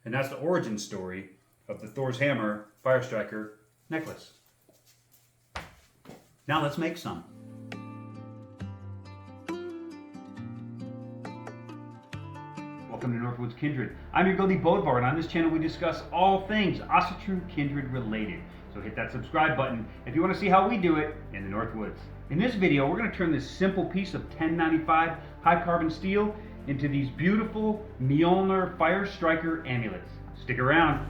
And that's the origin story of the Thor's Hammer Fire Striker necklace. Now let's make some. Welcome to Northwoods Kindred. I'm your Goldie Bodvar, and on this channel we discuss all things Asatru Kindred related. So hit that subscribe button if you want to see how we do it in the Northwoods. In this video, we're going to turn this simple piece of 1095 high carbon steel into these beautiful Mjolnir Fire Striker amulets. Stick around.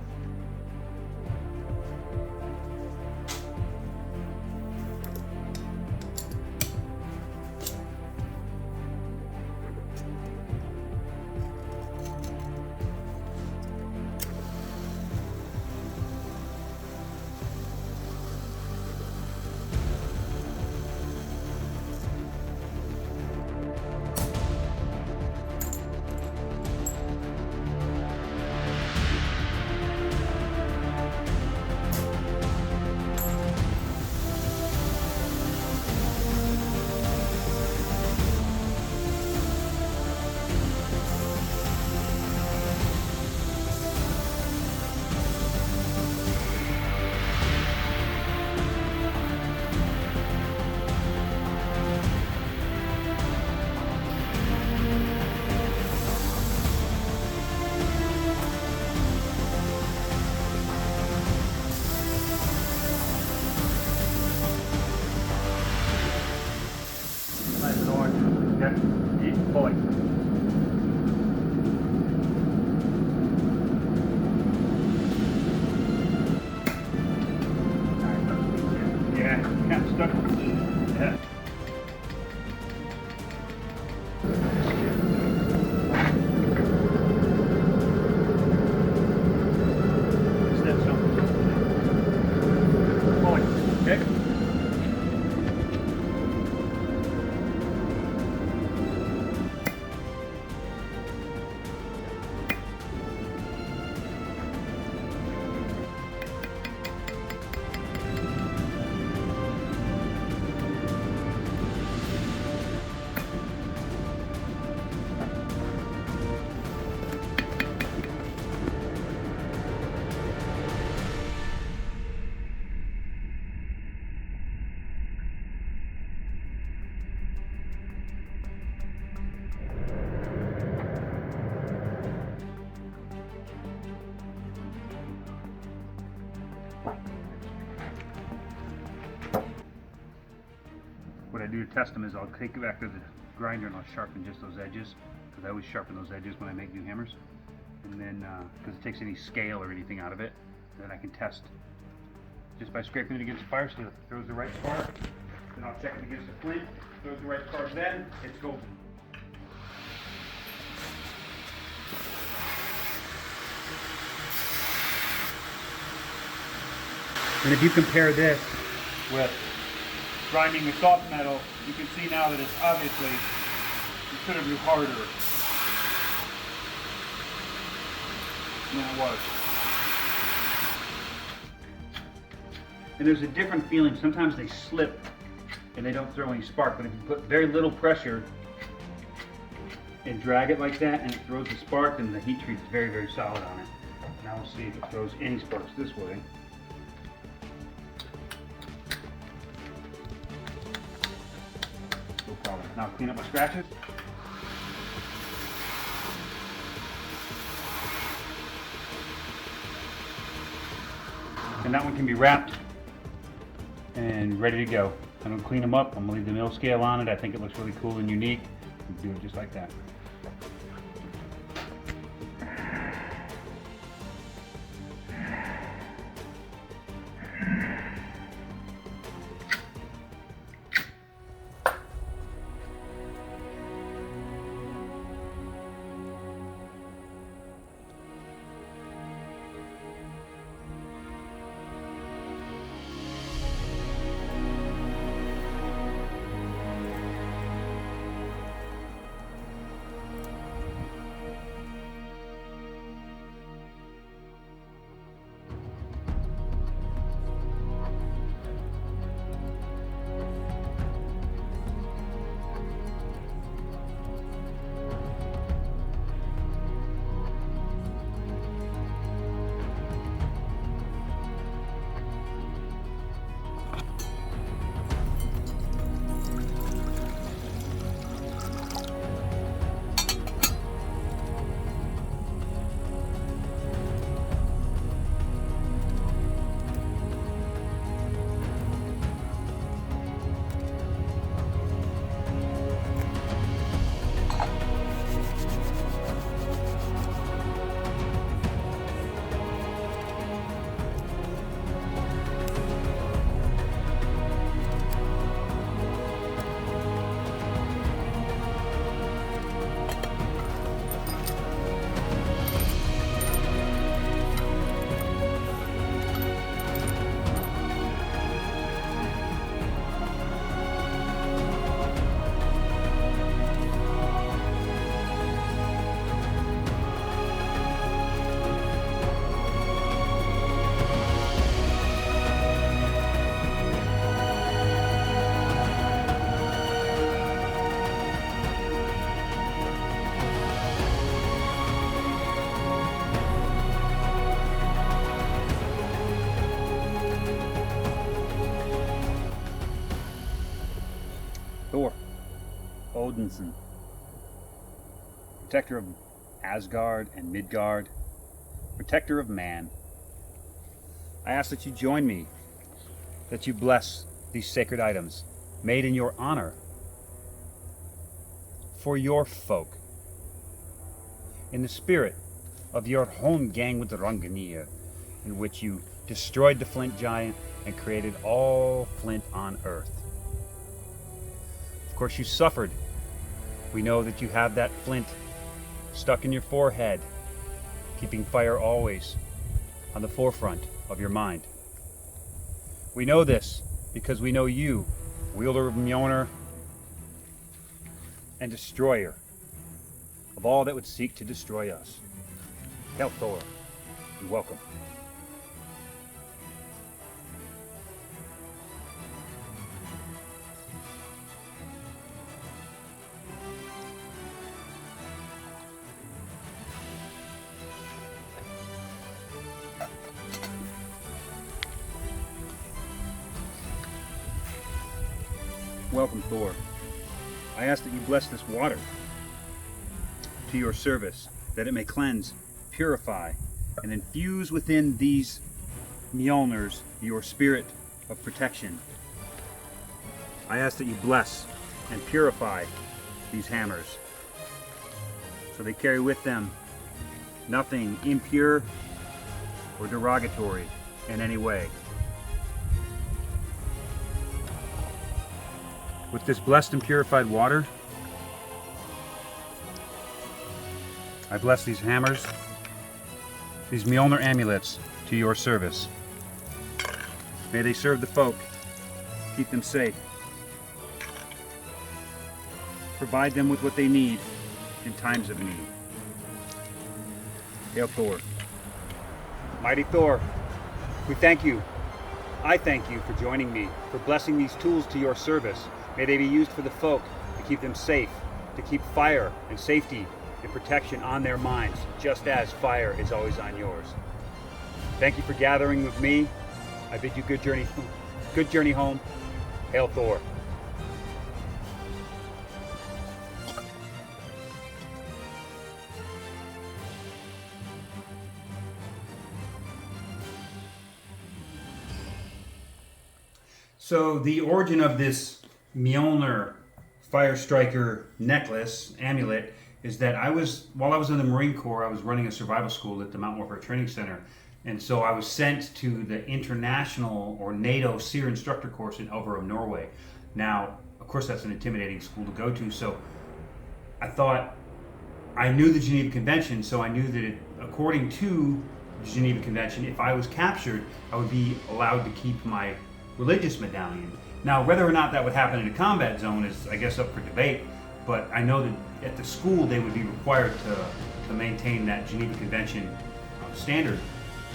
Keep pulling. Yeah, kind of stuck. Yeah. Step something. Pulling. Okay. What I do to test them is I'll take it back to the grinder and I'll sharpen just those edges, because I always sharpen those edges when I make new hammers, and then because it takes any scale or anything out of it, then I can test just by scraping it against the fire steel. If it throws the right spark, then I'll check it against the flint. If it throws the right spark, then it's golden. And if you compare this with grinding the soft metal, you can see now that it's obviously considerably harder than it was. And there's a different feeling. Sometimes they slip and they don't throw any spark, but if you put very little pressure and drag it like that and it throws a spark, then the heat treat is very, very solid on it. Now we'll see if it throws any sparks this way. No problem. Now clean up my scratches. And that one can be wrapped and ready to go. I'm going to clean them up. I'm going to leave the mill scale on it. I think it looks really cool and unique. Do it just like that. Odinson, protector of Asgard and Midgard, protector of man. I ask that you join me, that you bless these sacred items made in your honor for your folk, in the spirit of your home gang with the Ranganir, in which you destroyed the flint giant and created all flint on earth. Of course, you suffered. We know that you have that flint stuck in your forehead, keeping fire always on the forefront of your mind. We know this because we know you, wielder of Mjolnir and destroyer of all that would seek to destroy us. Hail Thor, and welcome. Welcome, Thor. I ask that you bless this water to your service, that it may cleanse, purify, and infuse within these Mjolnirs your spirit of protection. I ask that you bless and purify these hammers, so they carry with them nothing impure or derogatory in any way. With this blessed and purified water, I bless these hammers, these Mjolnir amulets, to your service. May they serve the folk, keep them safe, provide them with what they need in times of need. Hail Thor. Mighty Thor, we thank you. I thank you for joining me, for blessing these tools to your service. May they be used for the folk, to keep them safe, to keep fire and safety and protection on their minds, just as fire is always on yours. Thank you for gathering with me. I bid you good journey home. Hail Thor. So the origin of this Mjolnir Fire Striker necklace, amulet, is that while I was in the Marine Corps, I was running a survival school at the Mountain Warfare Training Center. And so I was sent to the international or NATO SEER instructor course in Elverum, Norway. Now, of course, that's an intimidating school to go to. So I thought, I knew the Geneva Convention, so I knew that according to the Geneva Convention, if I was captured, I would be allowed to keep my religious medallion. Now, whether or not that would happen in a combat zone is, I guess, up for debate, but I know that at the school they would be required to maintain that Geneva Convention standard.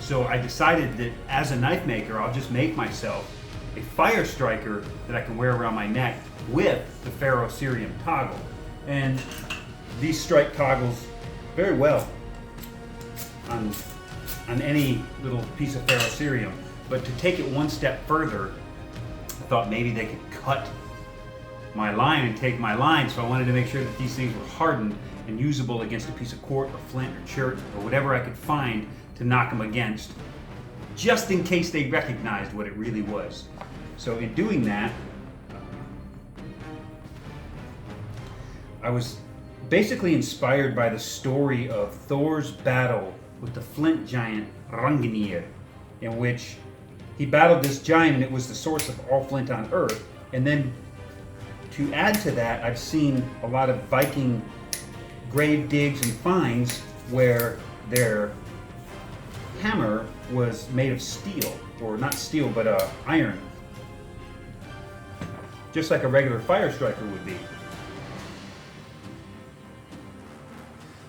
So I decided that as a knife maker, I'll just make myself a fire striker that I can wear around my neck with the ferrocerium toggle. And these strike toggles very well on any little piece of ferrocerium. But to take it one step further, I thought maybe they could cut my line and take my line, so I wanted to make sure that these things were hardened and usable against a piece of quartz or flint or chert or whatever I could find to knock them against, just in case they recognized what it really was. So in doing that, I was basically inspired by the story of Thor's battle with the flint giant Ranganir, in which he battled this giant and it was the source of all flint on Earth. And then to add to that, I've seen a lot of Viking grave digs and finds where their hammer was made of steel, or not steel, but iron, just like a regular fire striker would be.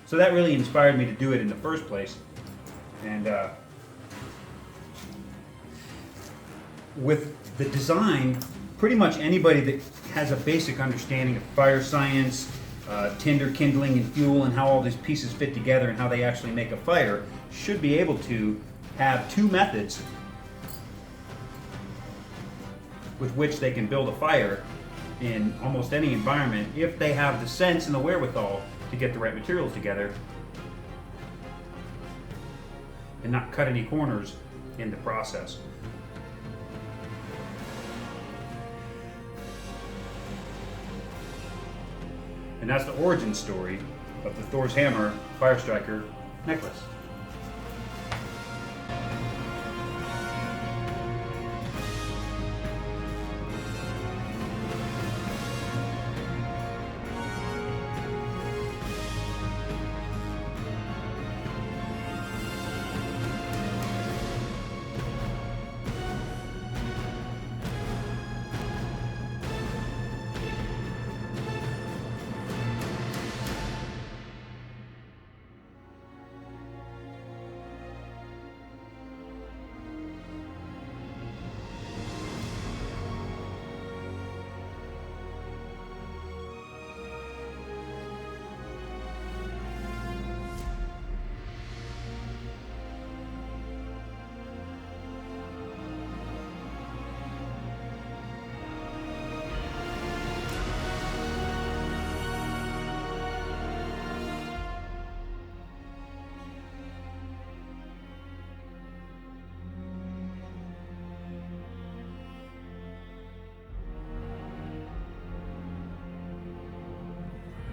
So that really inspired me to do it in the first place. And with the design, pretty much anybody that has a basic understanding of fire science, tinder kindling and fuel, and how all these pieces fit together and how they actually make a fire should be able to have two methods with which they can build a fire in almost any environment if they have the sense and the wherewithal to get the right materials together and not cut any corners in the process. And that's the origin story of the Thor's Hammer Fire Striker necklace.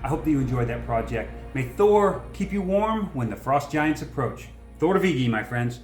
I hope that you enjoyed that project. May Thor keep you warm when the frost giants approach. Thor to Vigi, my friends.